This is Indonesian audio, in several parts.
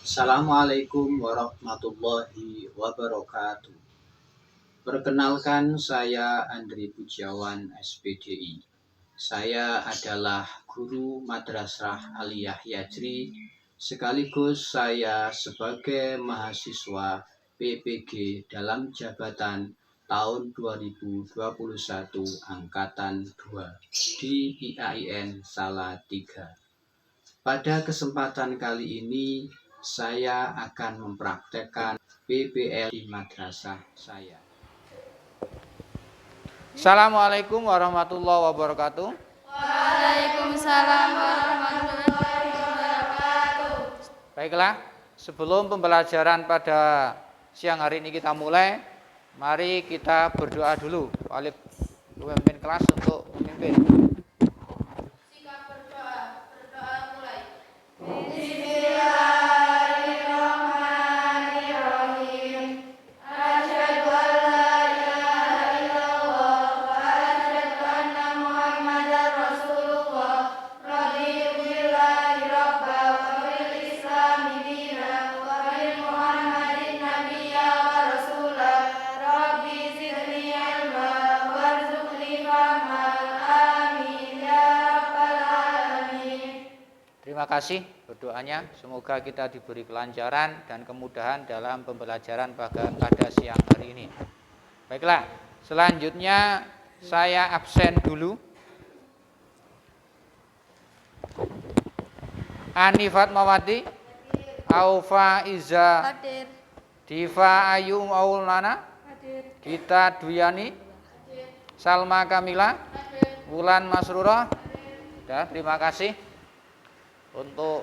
Assalamualaikum warahmatullahi wabarakatuh. Perkenalkan, saya Andri Pujiawan, SPDI. Saya adalah guru Madrasah Aliyah Yajri, sekaligus saya sebagai mahasiswa PPG dalam jabatan tahun 2021 Angkatan 2 di IAIN Salatiga. Pada kesempatan kali ini, saya akan mempraktekkan PBL di madrasah saya. Assalamualaikum warahmatullahi wabarakatuh. Waalaikumsalam warahmatullahi wabarakatuh. Baiklah, sebelum pembelajaran pada siang hari ini kita mulai, mari kita berdoa dulu. Wali pemimpin kelas untuk memimpin. Sikap berdoa mulai. Bismillahirrahmanirrahim. Asyhadu an la ilaha illallah wa asyhadu anna Muhammadar Rasulullah. Raditu billahi rabba wa bil islami dina wa bil Muhammadin nabiyya wa rasula. Rabbi zidni ilma warzuqni fahma. Amin ya rabbal alamin. Terima kasih berdoanya. Semoga kita diberi kelancaran dan kemudahan dalam pembelajaran pada siang hari ini. Baiklah, selanjutnya saya absen dulu. Ani Fatmawati, Aufa Iza, Hadir. Diva Ayu Maulana, Hadir. Gita Duyani, Salma Kamila, Wulan Masrurah. Ya, terima kasih untuk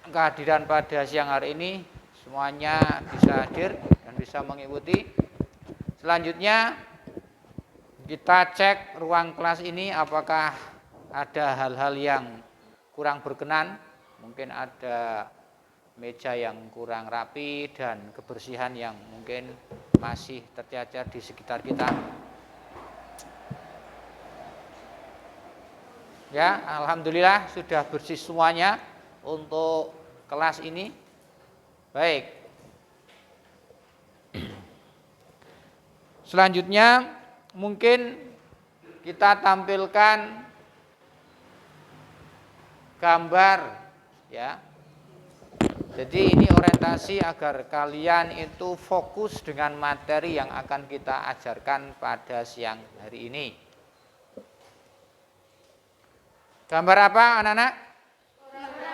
kehadiran pada siang hari ini. Semuanya bisa hadir dan bisa mengikuti. Selanjutnya kita cek ruang kelas ini apakah ada hal-hal yang kurang berkenan. Mungkin ada meja yang kurang rapi dan kebersihan yang mungkin masih tercacar di sekitar kita. Ya, alhamdulillah sudah bersih semuanya untuk kelas ini. Baik. Selanjutnya mungkin kita tampilkan gambar ya. Jadi ini orientasi agar kalian itu fokus dengan materi yang akan kita ajarkan pada siang hari ini. Gambar apa anak-anak?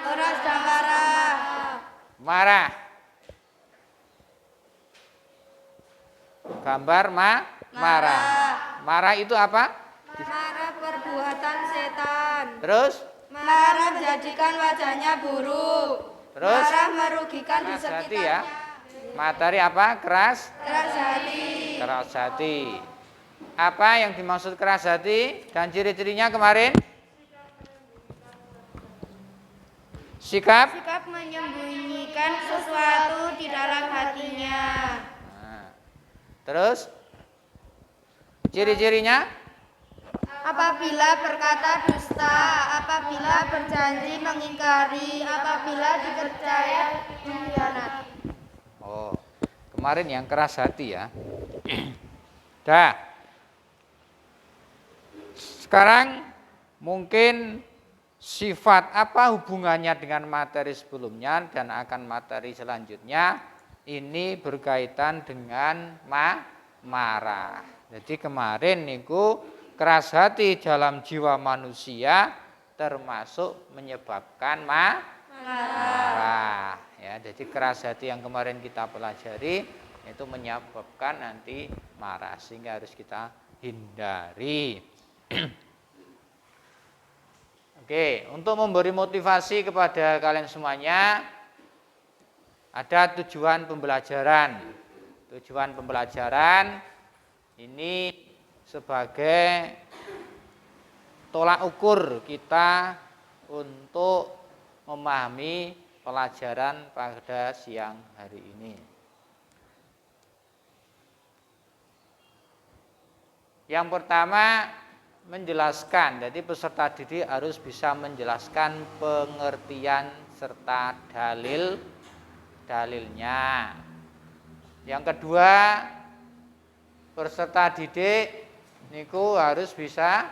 Beras dan marah. Marah. Gambar marah. Marah itu apa? Marah perbuatan setan. Terus? Marah menjadikan wajahnya buruk. Terus? Marah merugikan di Keras hati sekitarnya. ya. Materi apa? Keras? Keras hati. Keras hati. Apa yang dimaksud keras hati? Dan ciri-cirinya kemarin? Sikap? Sikap menyembunyikan sesuatu di dalam hatinya. Nah, terus? Ciri-cirinya? Apabila berkata dusta, apabila berjanji mengingkari, apabila dipercaya mengkhianati. Oh, kemarin yang keras hati ya. Dah. Sekarang mungkin sifat apa hubungannya dengan materi sebelumnya dan akan materi selanjutnya ini berkaitan dengan marah. Jadi kemarin niku keras hati dalam jiwa manusia termasuk menyebabkan marah. Ya, jadi keras hati yang kemarin kita pelajari itu menyebabkan nanti marah sehingga harus kita hindari. Oke, untuk memberi motivasi kepada kalian semuanya ada tujuan pembelajaran. Tujuan pembelajaran ini sebagai tolak ukur kita untuk memahami pelajaran pada siang hari ini. Yang pertama menjelaskan, jadi peserta didik harus bisa menjelaskan pengertian serta dalil dalilnya. Yang kedua, peserta didik niku harus bisa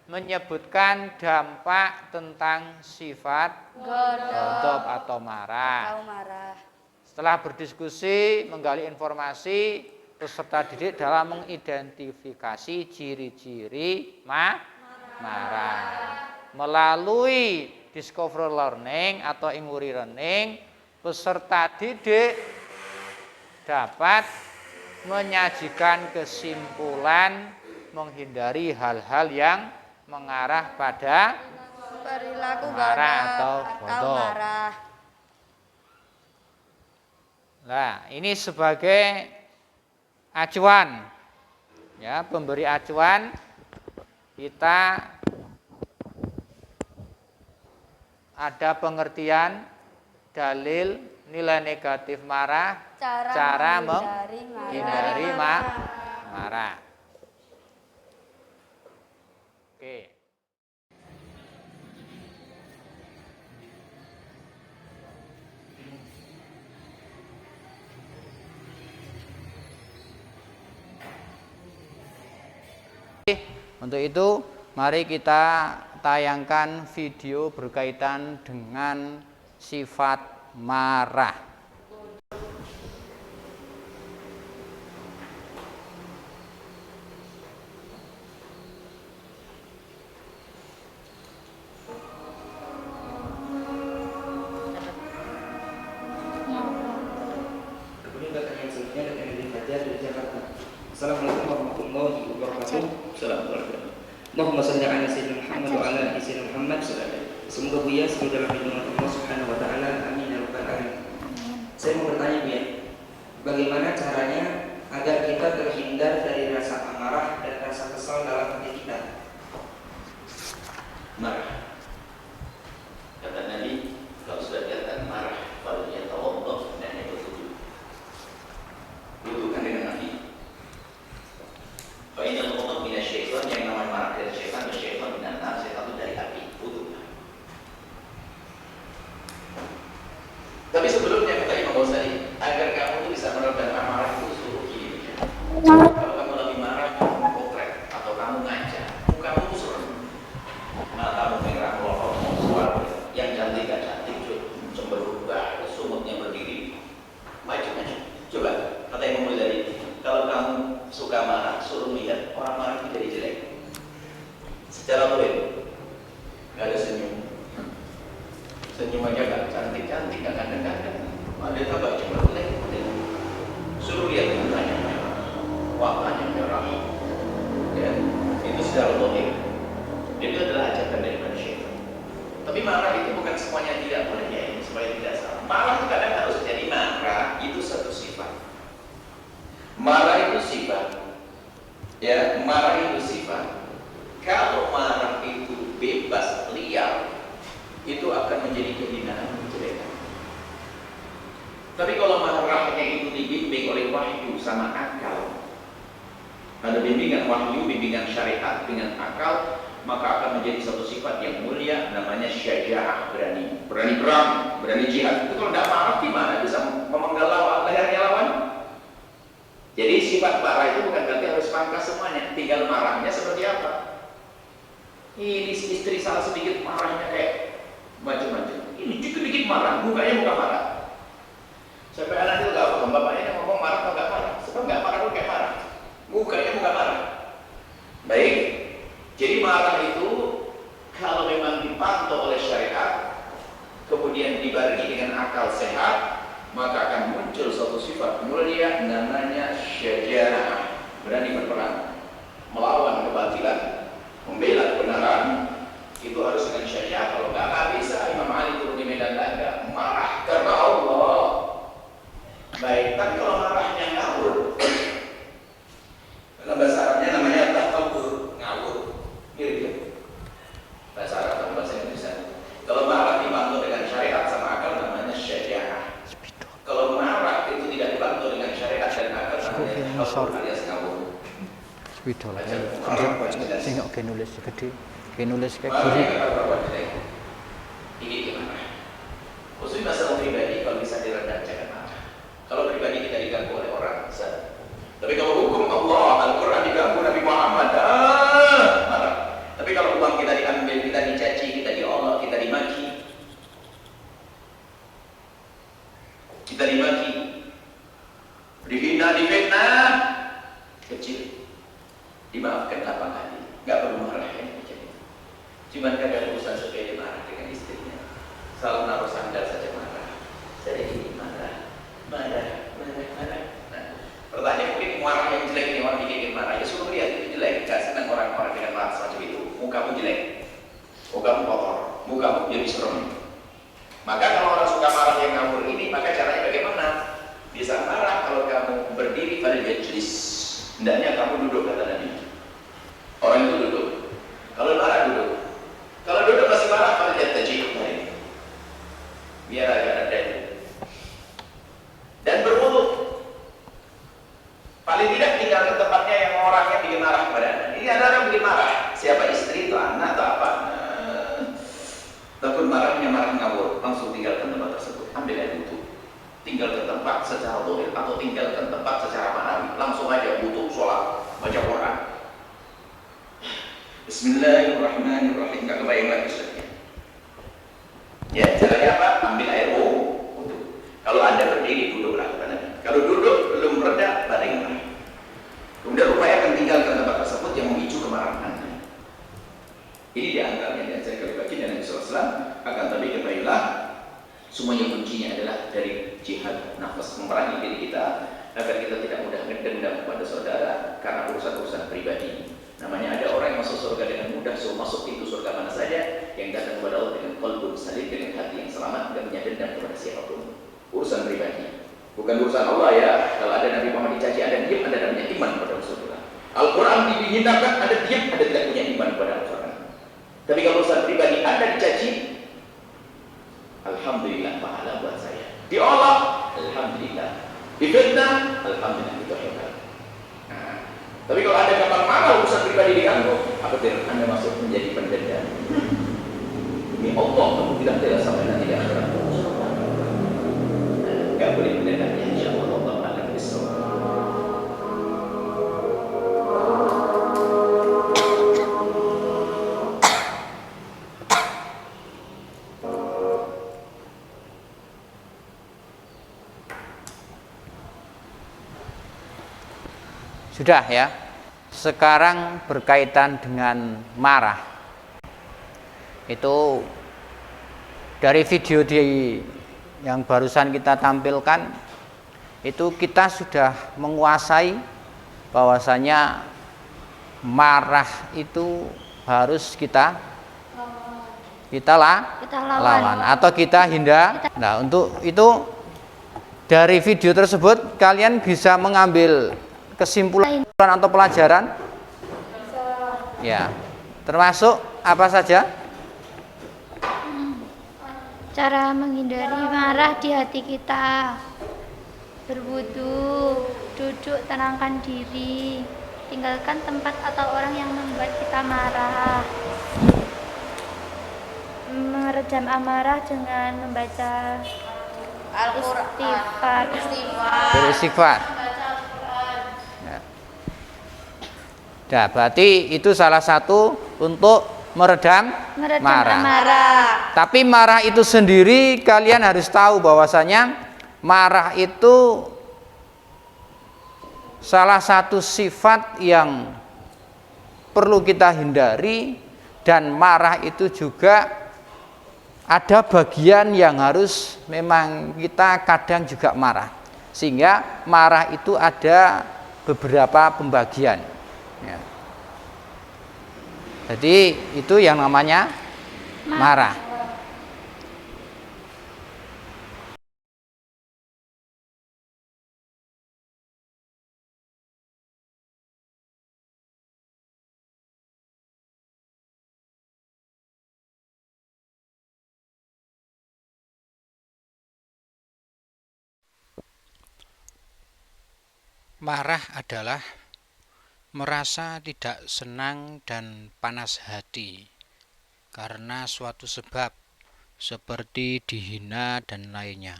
menyebutkan dampak tentang sifat ghadab atau marah. Setelah berdiskusi, menggali informasi, peserta didik dalam mengidentifikasi ciri-ciri marah. Melalui discovery learning atau inquiry learning, peserta didik dapat menyajikan kesimpulan menghindari hal-hal yang mengarah pada Perilaku marah atau ghadab marah. Nah, ini sebagai acuan, ya, pemberi acuan kita ada pengertian dalil nilai negatif marah, cara menghindari marah. Oke. Untuk itu, mari kita tayangkan video berkaitan dengan sifat marah. Kemudian datang yang selanjutnya datang dari Fajar dari Jakarta. Assalamualaikum warahmatullahi wabarakatuh. Assalamualaikum. Allahumma shalli ala sayyidina Muhammad wa ala ali sayyidina Muhammad. Semoga Buya selalu dalam lindungan Allah Subhanahu wa taala. Amin ya rabbal alamin. Saya mau bertanya Buya, bagaimana caranya agar kita terhindar dari rasa amarah dan rasa kesal dalam hati kita? Marah. Kata Nabi, kalau sudah kelihatan marah, kalau dia tawaddah dan dia berwudu. Wudukan dengan Nabi. Fa inna al-ghadab min asy-syaitan, yang namanya marah dari syaitan, dan syaitan min an-nar, syaitan itu dari api. Wudu. Tapi sebelumnya kata Imam Ghazali, agar kamu itu bisa meredam amarah itu suruh gini. Kalau kamu lagi marah, kamu potret atau kamu ngaca, mukamu itu serem. Matamu merah, melorot, suara, yang cantik gak cantik, cemberut, sumutnya berdiri, maju-maju. Coba, kata Imam Ghazali, kalau kamu suka marah, suruh lihat orang marah itu jadi jelek. Secara boleh, gak ada senyum. Senyum aja gak cantik-cantik, gak kadang-kadang. Ada tambah cemberut lagi. Suruh lihat mukanya merah, wajahnya merah. Ya, itu secara boleh. Itu adalah ajakan daripada syaitan. Tapi marah itu bukan semuanya tidak boleh, ya, supaya tidak salah. Marah itu kadang harus jadi marah, itu satu sifat. Marah itu sifat. Ya, marah itu sifat. Kalau marah itu bebas, liar, itu akan menjadi kehinaan, kejelekan. Tapi kalau marahnya itu dibimbing oleh wahyu sama akal, ada bimbingan wahyu, bimbingan syariat dengan akal, maka akan menjadi satu sifat yang mulia, namanya syaja'ah, berani perang, berani jihad. Itu kalau tidak marah gimana bisa memenggal lehernya lawan? Jadi sifat marah itu bukan berarti harus pangkas semuanya, tinggal marahnya seperti apa. Ini istri salah sedikit marahnya kayak macam-macam. Ini dikit-dikit marah, mukanya muka marah. Sampai anak itu gak paham, bapaknya ngomong marah atau gak marah. Sebab gak marah pun kayak marah, mukanya muka marah. Baik. Jadi marah itu kalau memang dipantau oleh syariat, kemudian dibarengi dengan akal sehat, maka akan muncul suatu sifat mulia namanya syaja'ah, berani berperang, melawan kebatilan, membela kebenaran. Itu harus dengan syaja'ah. Kalau nggak bisa, Imam Ali turun di medan laga, marah karena Allah. Baik, tapi kalau marahnya ngawur, dalam bahasa Arabnya namanya takabur, ngawur. Mirip. Bahasa Arab atau bahasa Indonesia. Kalau marah dibantu dengan syariat sama akal namanya syaja'ah. Kalau marah itu tidak dibantu dengan syariat dan akal namanya takabur alias ngawur. Spidol. Tengok ke nulis gede. Ke nulis kayak gini. Ini gimana? Khususnya masalah pribadi. kasih rendah, jangan marah. Kalau pribadi kita diganggu oleh orang, sadar. Tapi kalau hukum Allah, Al-Quran diganggu Nabi Muhammad, marah. Tapi kalau uang kita diambil, kita dicaci, kita diolok, kita dimaki, dihina, difitnah, kecil, dimaafkan 8 kali, nggak perlu marah yang kecil. Cuman kadang urusan sepele marah dengan istrinya, selalu naruh sandal saja marah, saya ini marah. Nah, pertanyaan mungkin marah yang jelek ini orang bikin marah, ya suruh lihat itu jelek, gak senang orang-orang dengan marah semacam itu. Mukamu jelek, mukamu kotor, mukamu jadi serem. Maka kalau orang suka marah yang ngawur ini, maka caranya bagaimana? Bisa marah kalau kamu berdiri pada majlis, hendaknya kamu duduk, kata Nabi. Orang itu duduk. Kalau marah duduk. Kalau duduk masih marah, pada tajik. Biar agak ada. Dan berwudu. Paling tidak tinggal ke tempatnya yang orangnya bikin marah kepada Anda. Ini ada orang bikin marah. Siapa istri atau anak atau apa? Takut marahnya marah ngawur, langsung tinggalkan tempat tersebut. Ambil air wudu. Tinggalkan tempat secara dohir atau tinggalkan tempat secara manawi. Langsung aja wudu, sholat, baca Quran. Bismillahirrahmanirrahim. Gak kebayang lagi Ustaznya. Ya, caranya apa? Ambil air wudu. Kalau Anda berdiri, duduklah, kata Nabi. Kalau duduk belum reda, baringlah. Kemudian upayakan tinggalkan tempat tersebut yang memicu kemarahan Anda. Ini diantaranya diajarkan oleh baginda Nabi SAW. Akan tapi ketahuilah, semuanya kuncinya adalah dari jihad nafas, memerangi diri kita agar kita tidak mudah mendendam kepada saudara karena urusan-urusan pribadi. Namanya ada orang yang masuk surga dengan mudah, so masuk pintu surga mana saja, yang datang kepada Allah dengan qalbun salim, dengan hati yang selamat, tidak punya dendam kepada siapapun. Urusan pribadi, bukan urusan Allah ya. Kalau ada Nabi Muhammad dicaci, ada diam, ada namanya iman pada Rasulullah. Al-Quran dihinakan, ada diam, ada tidak punya iman pada Rasulullah. Tapi kalau urusan pribadi Anda dicaci, alhamdulillah pahala buat saya. Diolah, alhamdulillah. Difitnah, alhamdulillah, itu hebat. Nah, tapi kalau Anda gampang marah urusan pribadi diganggu, apa benar Anda masuk menjadi pendendam? Demi Allah, kamu tidak rela sampai nanti di akhirat. Gak boleh pendendam, ya insyaallah Allah akan bismillah. Sudah ya. Sekarang berkaitan dengan marah. Itu dari video yang barusan kita tampilkan, itu kita sudah menguasai bahwasanya marah itu harus kita lawan atau kita hindar. Nah, untuk itu dari video tersebut kalian bisa mengambil kesimpulan atau pelajaran? Ya, termasuk apa saja? Cara menghindari marah di hati kita. Berwudu, duduk tenangkan diri, tinggalkan tempat atau orang yang membuat kita marah. Meredam amarah dengan membaca Al-Quran, Beristighfar. Nah, berarti itu salah satu untuk meredam marah. Tapi marah itu sendiri kalian harus tahu bahwasanya marah itu salah satu sifat yang perlu kita hindari, dan marah itu juga ada bagian yang harus memang kita kadang juga marah, sehingga marah itu ada beberapa pembagian. Ya. Jadi itu yang namanya marah. Marah adalah merasa tidak senang dan panas hati karena suatu sebab seperti dihina dan lainnya.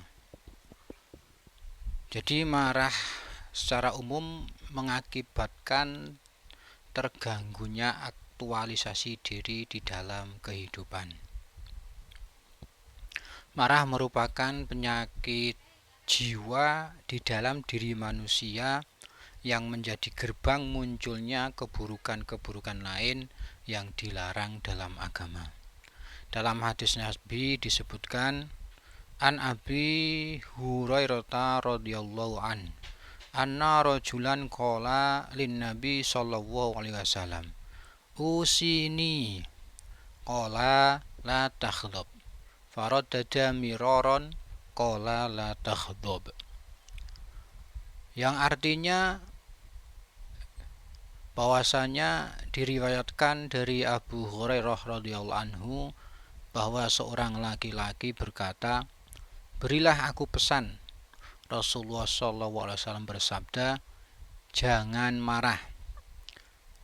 Jadi marah secara umum mengakibatkan terganggunya aktualisasi diri di dalam kehidupan. Marah merupakan penyakit jiwa di dalam diri manusia yang menjadi gerbang munculnya keburukan-keburukan lain yang dilarang dalam agama. Dalam hadis Nabi disebutkan, An Abi Hurairah radhiyallahu an, anna rajulan qala lin Nabi sallallahu alaihi wasallam, usini, qala la takhdhab, faraddada miraron, qala la takhdhab. Yang artinya bahwasanya diriwayatkan dari Abu Hurairah radhiyallahu anhu bahwa seorang laki-laki berkata, berilah aku pesan. Rasulullah SAW bersabda, jangan marah.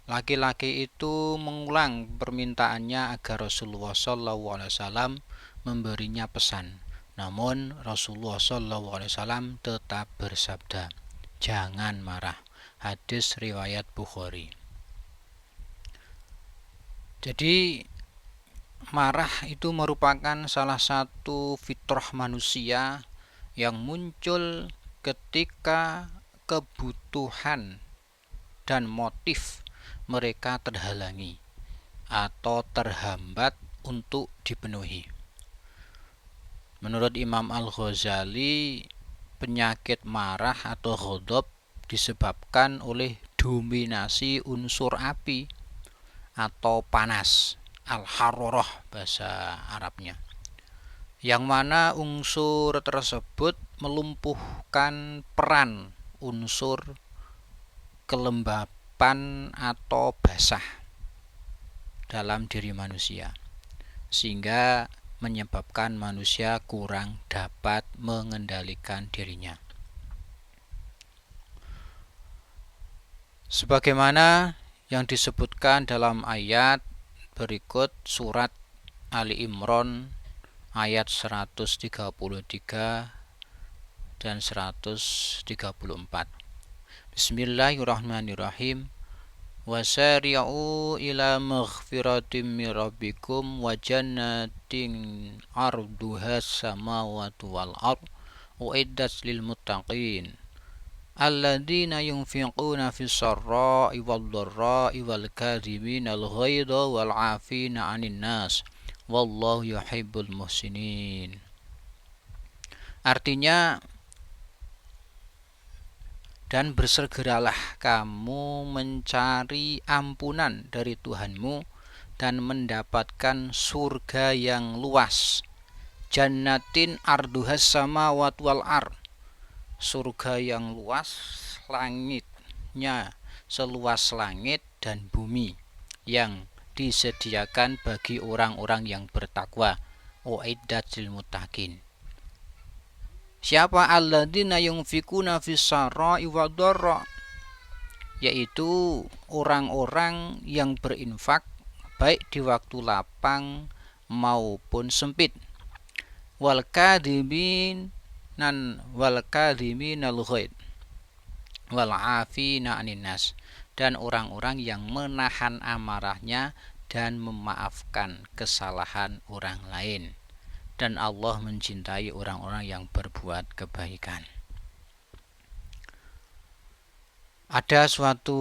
Laki-laki itu mengulang permintaannya agar Rasulullah SAW memberinya pesan. Namun Rasulullah SAW tetap bersabda, jangan marah. Hadis riwayat Bukhari. Jadi marah itu merupakan salah satu fitrah manusia yang muncul ketika kebutuhan dan motif mereka terhalangi atau terhambat untuk dipenuhi. Menurut Imam Al-Ghazali, penyakit marah atau ghadab disebabkan oleh dominasi unsur api atau panas, al-hararah bahasa Arabnya, yang mana unsur tersebut melumpuhkan peran unsur kelembapan atau basah dalam diri manusia, sehingga menyebabkan manusia kurang dapat mengendalikan dirinya. Sebagaimana yang disebutkan dalam ayat berikut surat Ali Imran ayat 133 dan 134. Bismillahirrahmanirrahim. Wasari'u ila maghfiratin min rabbikum wa jannatin arduha samawati wal ard uiddat lil muttaqin alladzina yunfiquna fis sarra'i wad dharra'i wal kadhibina al ghaidha wal 'afina 'anil nas wallahu yuhibbul muhsinin. Artinya, dan bersegeralah kamu mencari ampunan dari Tuhanmu dan mendapatkan surga yang luas, jannatin arduhas samawati wal ard, surga yang luas, langitnya seluas langit dan bumi, yang disediakan bagi orang-orang yang bertakwa, uiddat lil muttaqin. Siapa alladzina yunfikuna fis sarra'i wad dharra, yaitu orang-orang yang berinfak baik di waktu lapang maupun sempit, wal kadhimin wal kadhiminal ghaid wal 'afina 'anil nas, dan orang-orang yang menahan amarahnya dan memaafkan kesalahan orang lain. Dan Allah mencintai orang-orang yang berbuat kebaikan. Ada suatu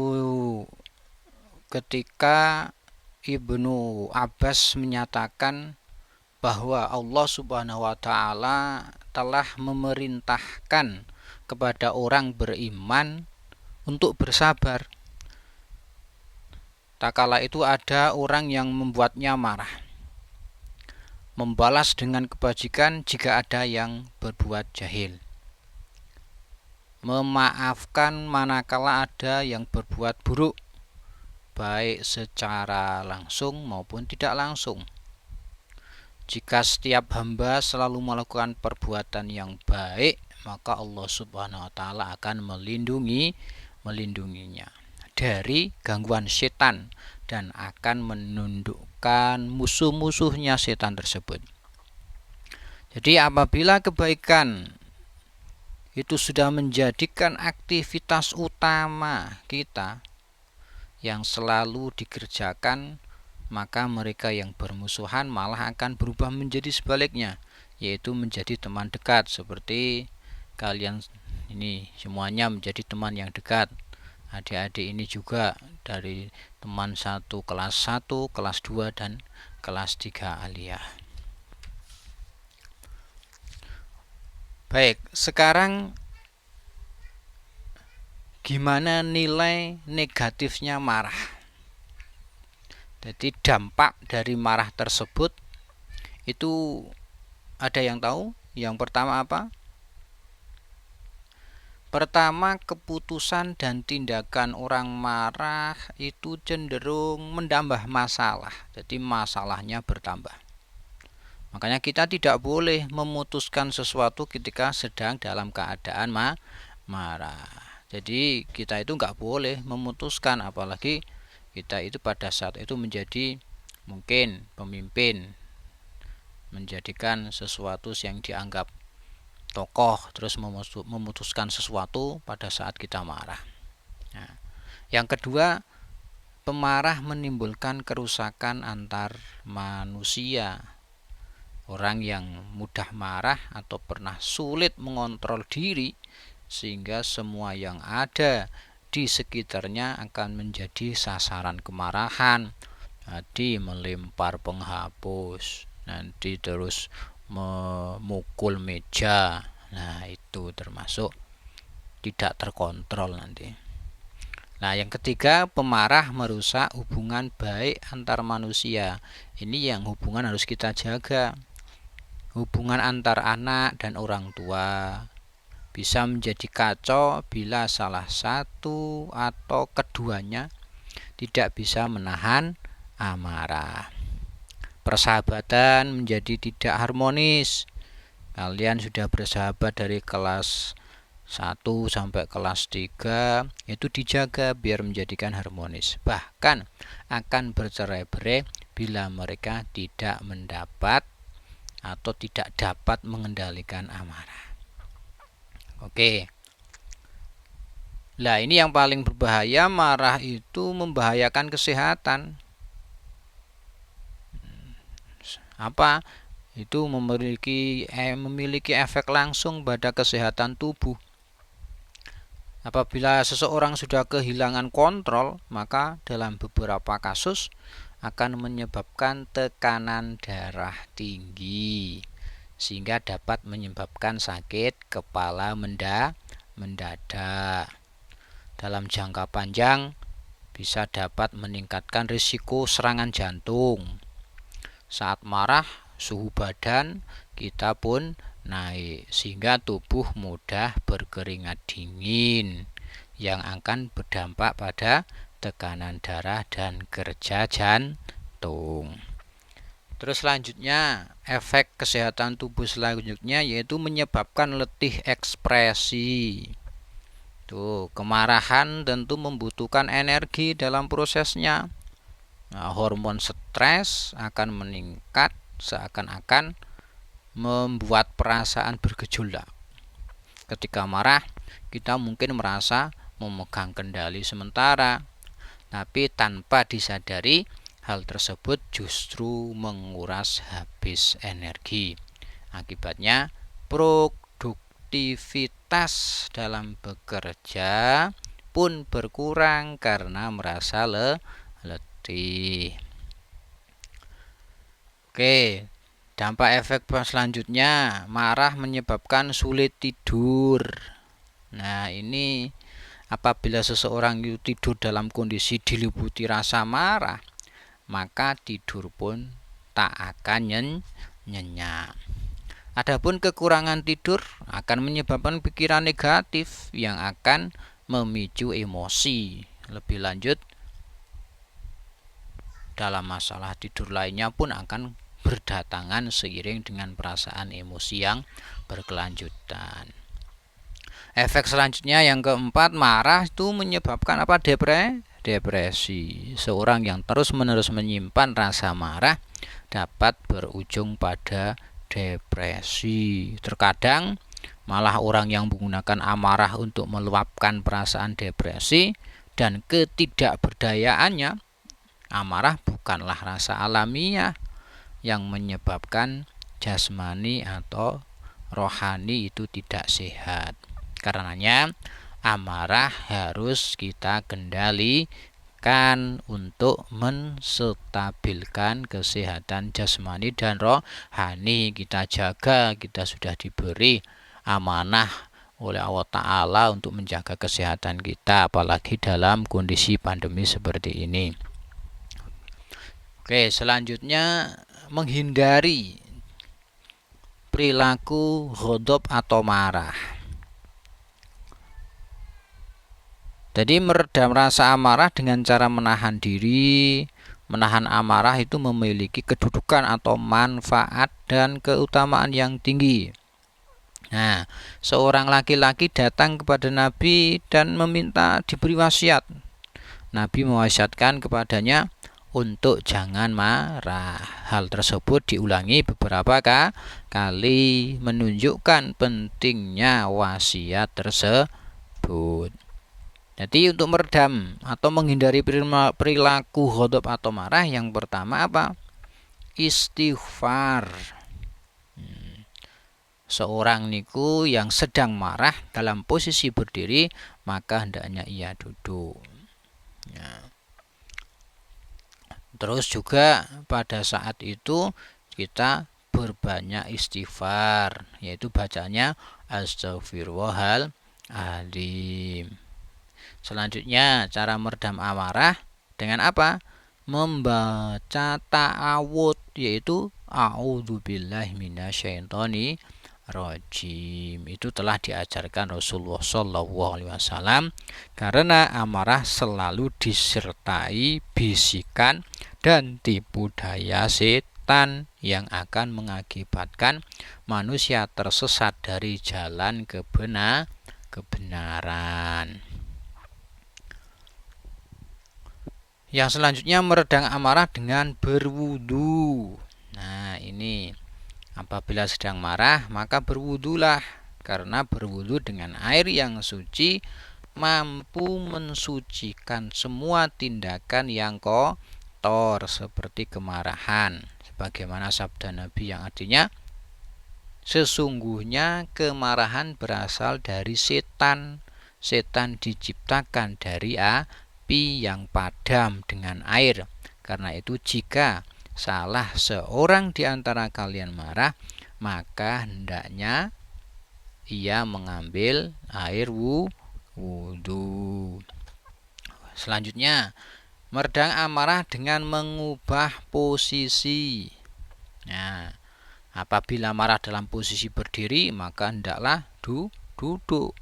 ketika Ibnu Abbas menyatakan bahwa Allah Subhanahu wa ta'ala telah memerintahkan kepada orang beriman untuk bersabar tak kala itu ada orang yang membuatnya marah, membalas dengan kebajikan jika ada yang berbuat jahil, memaafkan manakala ada yang berbuat buruk, baik secara langsung maupun tidak langsung. Jika setiap hamba selalu melakukan perbuatan yang baik, maka Allah Subhanahu wa ta'ala akan melindunginya dari gangguan setan dan akan menundukkan musuh-musuhnya setan tersebut. Jadi apabila kebaikan itu sudah menjadikan aktivitas utama kita yang selalu dikerjakan, maka mereka yang bermusuhan malah akan berubah menjadi sebaliknya, yaitu menjadi teman dekat. Seperti kalian ini semuanya menjadi teman yang dekat. Adik-adik ini juga dari teman kelas 1, kelas 2, dan kelas 3 aliyah. Baik, sekarang gimana nilai negatifnya marah? Jadi dampak dari marah tersebut itu ada yang tahu? Yang pertama apa? Pertama, keputusan dan tindakan orang marah itu cenderung menambah masalah. Jadi masalahnya bertambah. Makanya kita tidak boleh memutuskan sesuatu ketika sedang dalam keadaan marah. Jadi kita itu nggak boleh memutuskan, apalagi kita itu pada saat itu menjadi mungkin pemimpin, menjadikan sesuatu yang dianggap tokoh, terus memutuskan sesuatu pada saat kita marah. Nah, yang kedua, pemarah menimbulkan kerusakan antar manusia. Orang yang mudah marah atau pernah sulit mengontrol diri, sehingga semua yang ada di sekitarnya akan menjadi sasaran kemarahan. Nanti melempar penghapus, nanti terus memukul meja. Nah, itu termasuk tidak terkontrol nanti. Nah, yang ketiga, pemarah merusak hubungan baik antar manusia. Ini yang hubungan harus kita jaga. Hubungan antar anak dan orang tua bisa menjadi kacau bila salah satu atau keduanya tidak bisa menahan amarah. Persahabatan menjadi tidak harmonis. Kalian sudah bersahabat dari kelas 1 sampai kelas 3, itu dijaga biar menjadikan harmonis. Bahkan akan bercerai-berai bila mereka tidak mendapat atau tidak dapat mengendalikan amarah. Oke. Nah, ini yang paling berbahaya, marah itu membahayakan kesehatan. Apa? Itu memiliki efek langsung pada kesehatan tubuh. Apabila seseorang sudah kehilangan kontrol, maka dalam beberapa kasus akan menyebabkan tekanan darah tinggi, sehingga dapat menyebabkan sakit kepala mendadak. Dalam jangka panjang bisa dapat meningkatkan risiko serangan jantung. Saat marah, suhu badan kita pun naik, sehingga tubuh mudah berkeringat dingin yang akan berdampak pada tekanan darah dan kerja jantung. Terus selanjutnya, efek kesehatan tubuh selanjutnya yaitu menyebabkan letih ekspresi. Tuh, kemarahan tentu membutuhkan energi dalam prosesnya. Nah, hormon stres akan meningkat, seakan-akan membuat perasaan bergejolak. Ketika marah, kita mungkin merasa memegang kendali sementara, tapi tanpa disadari hal tersebut justru menguras habis energi. Akibatnya produktivitas dalam bekerja pun berkurang karena merasa letih. Oke, dampak efek selanjutnya, marah menyebabkan sulit tidur. Nah, ini apabila seseorang itu tidur dalam kondisi diliputi rasa marah, maka tidur pun tak akan nyenyak. Adapun kekurangan tidur akan menyebabkan pikiran negatif yang akan memicu emosi. Lebih lanjut, dalam masalah tidur lainnya pun akan berdatangan seiring dengan perasaan emosi yang berkelanjutan. Efek selanjutnya yang keempat, marah itu menyebabkan apa? Depresi. Seorang yang terus-menerus menyimpan rasa marah dapat berujung pada depresi. Terkadang Malah orang yang menggunakan amarah untuk meluapkan perasaan depresi dan ketidakberdayaannya, amarah bukanlah rasa alamiah yang menyebabkan jasmani atau rohani itu tidak sehat. Karenanya amarah harus kita kendalikan untuk menstabilkan kesehatan jasmani dan rohani. Kita jaga, kita sudah diberi amanah oleh Allah Ta'ala untuk menjaga kesehatan kita, apalagi dalam kondisi pandemi seperti ini. Oke, selanjutnya menghindari perilaku ghadab atau marah. Jadi meredam rasa amarah dengan cara menahan diri. Menahan amarah itu memiliki kedudukan atau manfaat dan keutamaan yang tinggi. Nah, seorang laki-laki datang kepada Nabi dan meminta diberi wasiat. Nabi mewasiatkan kepadanya untuk jangan marah. Hal tersebut diulangi beberapa kali, menunjukkan pentingnya wasiat tersebut. Jadi untuk meredam atau menghindari perilaku ghadab atau marah, yang pertama apa? Istighfar. Seorang niku yang sedang marah dalam posisi berdiri, maka hendaknya ia duduk. Ya. Terus juga pada saat itu kita berbanyak istighfar, yaitu bacanya Astaghfirullahaladzim. Selanjutnya cara meredam amarah dengan apa? Membaca ta'awud, yaitu a'udzubillahi minasyaitonir rajim. Itu telah diajarkan Rasulullah SAW, karena amarah selalu disertai bisikan dan tipu daya setan yang akan mengakibatkan manusia tersesat dari jalan kebenaran. Yang selanjutnya meredam amarah dengan berwudu. Nah, ini apabila sedang marah, maka berwudulah, karena berwudu dengan air yang suci mampu mensucikan semua tindakan yang kotor seperti kemarahan, sebagaimana sabda Nabi yang artinya, sesungguhnya kemarahan berasal dari setan. Setan diciptakan dari api yang padam dengan air. Karena itu jika salah seorang di antara kalian marah, maka hendaknya ia mengambil air wudu. Selanjutnya, meredam amarah dengan mengubah posisi. Nah, apabila marah dalam posisi berdiri, maka hendaklah duduk.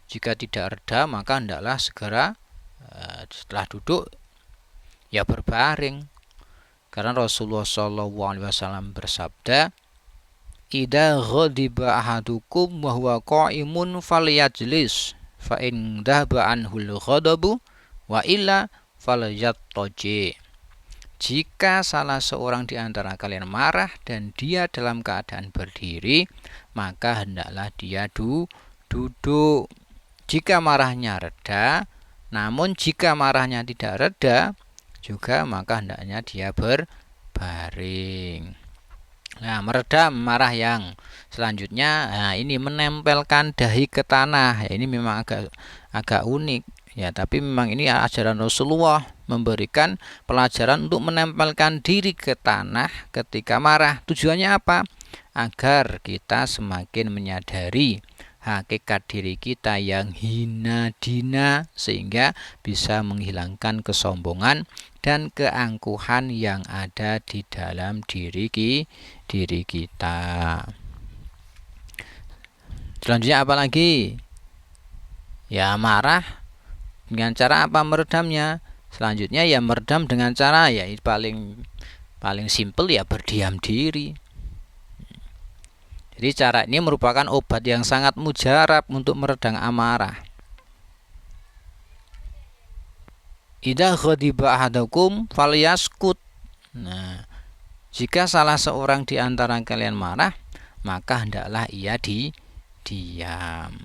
Jika tidak reda, maka hendaklah segera setelah duduk ya berbaring. Karena Rasulullah SAW bersabda, "Idza ghadiba ahadukum wa huwa qa'imun falyajlis, fa in dhahaba anhul ghadabu wa illa falyattaji." Jika salah seorang di antara kalian marah dan dia dalam keadaan berdiri, maka hendaklah dia duduk. Jika marahnya reda, namun jika marahnya tidak reda juga, maka hendaknya dia berbaring. Nah, meredam marah yang selanjutnya, ini menempelkan dahi ke tanah. Ini memang agak unik ya, tapi memang ini ajaran Rasulullah memberikan pelajaran untuk menempelkan diri ke tanah ketika marah. Tujuannya apa? Agar kita semakin menyadari hakikat diri kita yang hina dina, sehingga bisa menghilangkan kesombongan dan keangkuhan yang ada di dalam diri kita. Selanjutnya apa lagi? Ya, marah dengan cara apa meredamnya? Selanjutnya ya meredam dengan cara ya paling simpel ya berdiam diri. Jadi cara ini merupakan obat yang sangat mujarab untuk meredam amarah. Idza ghadiba ahadukum falyaskut. Nah, jika salah seorang di antara kalian marah, maka hendaklah ia diam.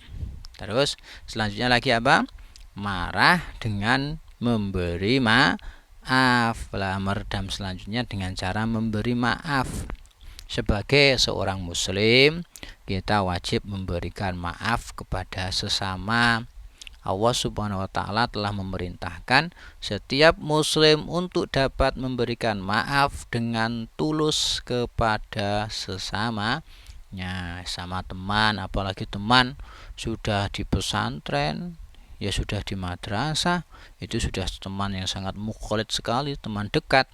Terus selanjutnya lagi apa? Marah dengan memberi maaf. Lah, meredam selanjutnya dengan cara memberi maaf. Sebagai seorang muslim, kita wajib memberikan maaf kepada sesama. Allah Subhanahu wa taala telah memerintahkan setiap muslim untuk dapat memberikan maaf dengan tulus kepada sesamanya, sama teman, apalagi teman sudah di pesantren, ya sudah di madrasah, itu sudah teman yang sangat mukhalid sekali, teman dekat.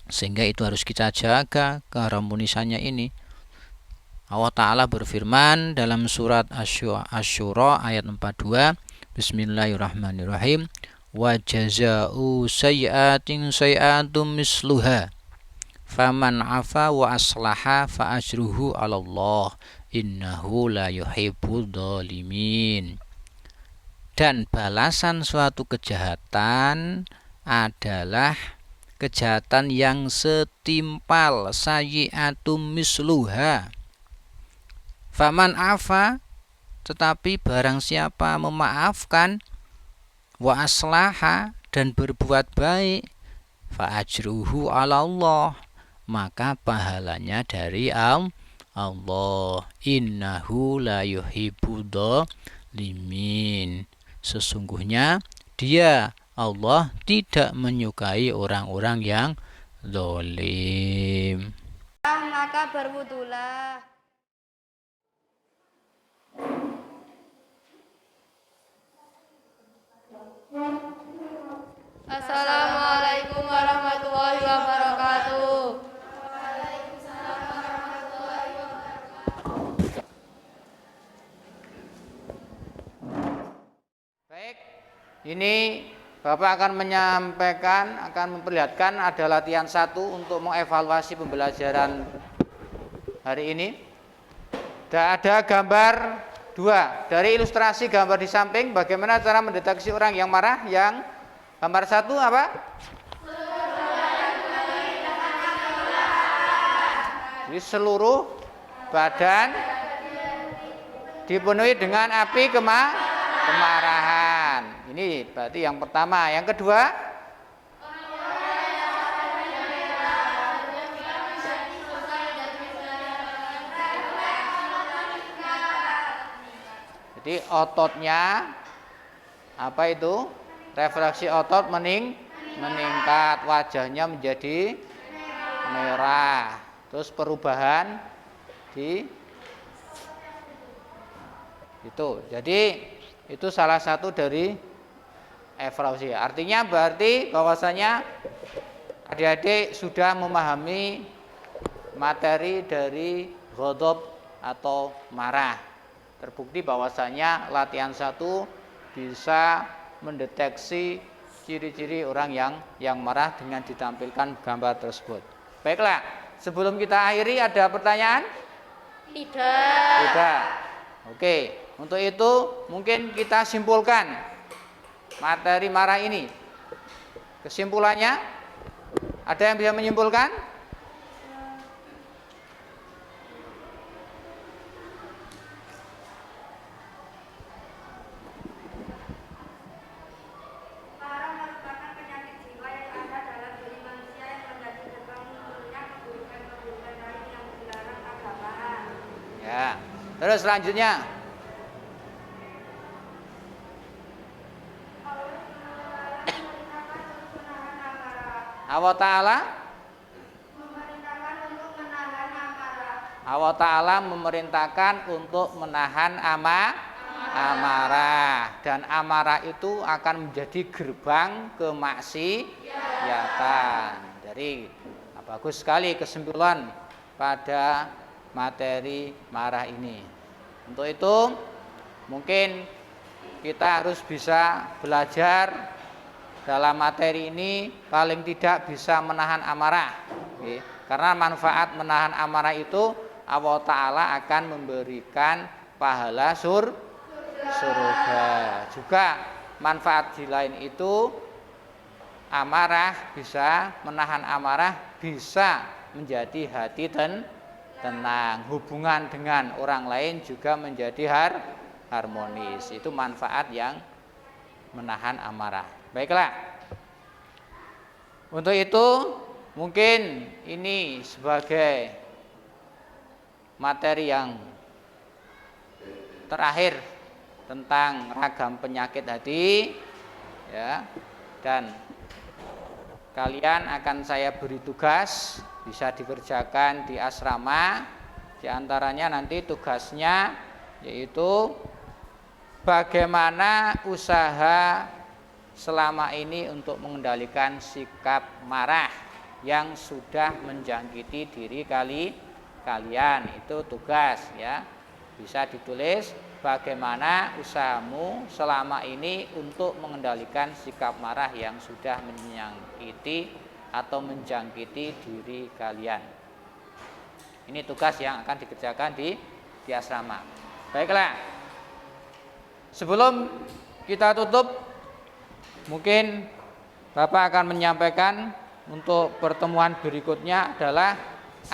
Sehingga itu harus kita jaga keharmonisannya ini. Allah Ta'ala berfirman dalam surat Asy-Syura ayat 42, Bismillahirrahmanirrahim, wa jazaa'u sayyi'atin sayyi'atum misluha faman afa wa aslaha fa ajruhu 'alallah innahu la yuhibbudz dzalimin. Dan balasan suatu kejahatan adalah kejahatan yang setimpal, sayyi'atum misluha. Faman afa, tetapi barang siapa memaafkan, wa aslaha, dan berbuat baik, fa ajruhu 'alallah, maka pahalanya dari Allah. Innahu la yuhibbudz dzalimin. Sesungguhnya Dia, Allah, tidak menyukai orang-orang yang zalim. Maka berwudulah. Assalamualaikum warahmatullahi wabarakatuh. Baik, ini Bapak akan menyampaikan, akan memperlihatkan ada latihan 1 untuk mengevaluasi pembelajaran hari ini. Dan ada gambar 2. Dari ilustrasi gambar di samping, bagaimana cara mendeteksi orang yang marah. Yang gambar 1 apa? Jadi seluruh badan dipenuhi dengan api kemarahan. Ini berarti yang pertama. Yang kedua, jadi ototnya apa itu? Refleksi otot meningkat, wajahnya menjadi merah. Terus perubahan di itu. Jadi itu salah satu dari evaluasi. Artinya berarti bahwasanya adik-adik sudah memahami materi dari ghadab atau marah. Terbukti bahwasanya latihan 1 bisa mendeteksi ciri-ciri orang yang marah dengan ditampilkan gambar tersebut. Baiklah, sebelum kita akhiri ada pertanyaan? Tidak. Oke, untuk itu mungkin kita simpulkan materi marah ini. Kesimpulannya, ada yang bisa menyimpulkan? Ya. Terus selanjutnya, Allah Ta'ala memerintahkan untuk menahan amarah, dan amarah itu akan menjadi gerbang kemaksiatan. Jadi bagus sekali kesimpulan pada materi marah ini. Untuk itu mungkin kita harus bisa belajar dalam materi ini paling tidak bisa menahan amarah. Karena manfaat menahan amarah itu Allah Ta'ala akan memberikan pahala surga. Juga manfaat di lain itu amarah bisa menahan amarah, bisa menjadi hati tenang, hubungan dengan orang lain juga menjadi harmonis. Itu manfaat yang menahan amarah. Baiklah. Untuk itu mungkin ini sebagai materi yang terakhir tentang ragam penyakit hati, ya. Dan kalian akan saya beri tugas, bisa dikerjakan di asrama. Di antaranya nanti tugasnya yaitu bagaimana usaha selama ini untuk mengendalikan sikap marah yang sudah menjangkiti diri kalian. Itu tugas, ya. Bisa ditulis bagaimana usahamu selama ini untuk mengendalikan sikap marah yang sudah menyangkiti atau menjangkiti diri kalian. Ini tugas yang akan dikerjakan di asrama. Baiklah. Sebelum kita tutup, mungkin Bapak akan menyampaikan untuk pertemuan berikutnya adalah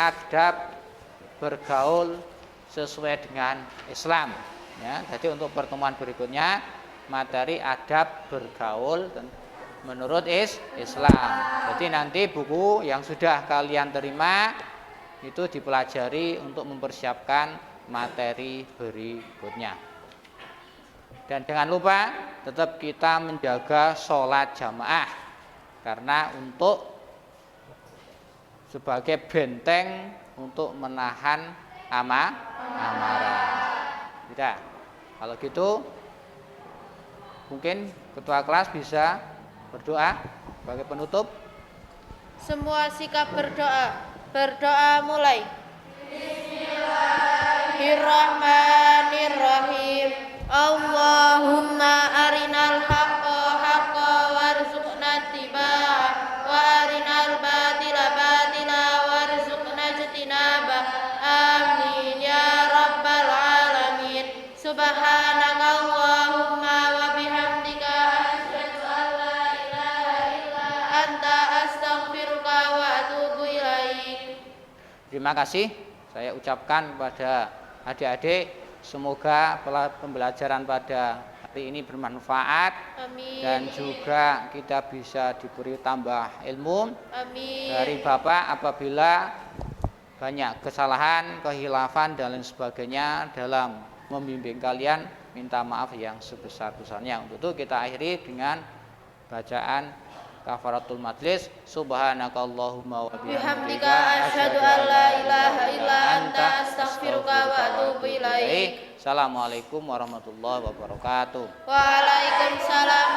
adab bergaul sesuai dengan Islam. Ya, jadi untuk pertemuan berikutnya materi adab bergaul menurut Islam. Jadi nanti buku yang sudah kalian terima itu dipelajari untuk mempersiapkan materi berikutnya. Dan jangan lupa tetap kita menjaga sholat jamaah, karena untuk sebagai benteng untuk menahan amarah. Tidak. Kalau gitu mungkin ketua kelas bisa berdoa sebagai penutup. Semua sikap berdoa. Berdoa mulai. Bismillahirrahmanirrahim. Allahumma arinal haqqa haqqa warzuqna ittiba'ah wa arinal batila batila warzuqna ijtinabah. Amin ya rabbal alamin. Subhanaka Allahumma wa bihamdika asyhadu an la ilaha illa anta astaghfiruka wa atubu ilaik. Terima kasih saya ucapkan kepada adik-adik, semoga pembelajaran pada hari ini bermanfaat. Amin. Dan juga kita bisa diberi tambah ilmu. Amin. Dari Bapak apabila banyak kesalahan, kehilafan dan lain sebagainya dalam membimbing kalian, minta maaf yang sebesar-besarnya. Untuk itu kita akhiri dengan bacaan kafaratul majlis. Subhanakallahumma wa bihamdika asyhadu an la ilaha illa anta astaghfiruka wa atubu ilaik. Assalamualaikum warahmatullahi wabarakatuh. Waalaikumsalam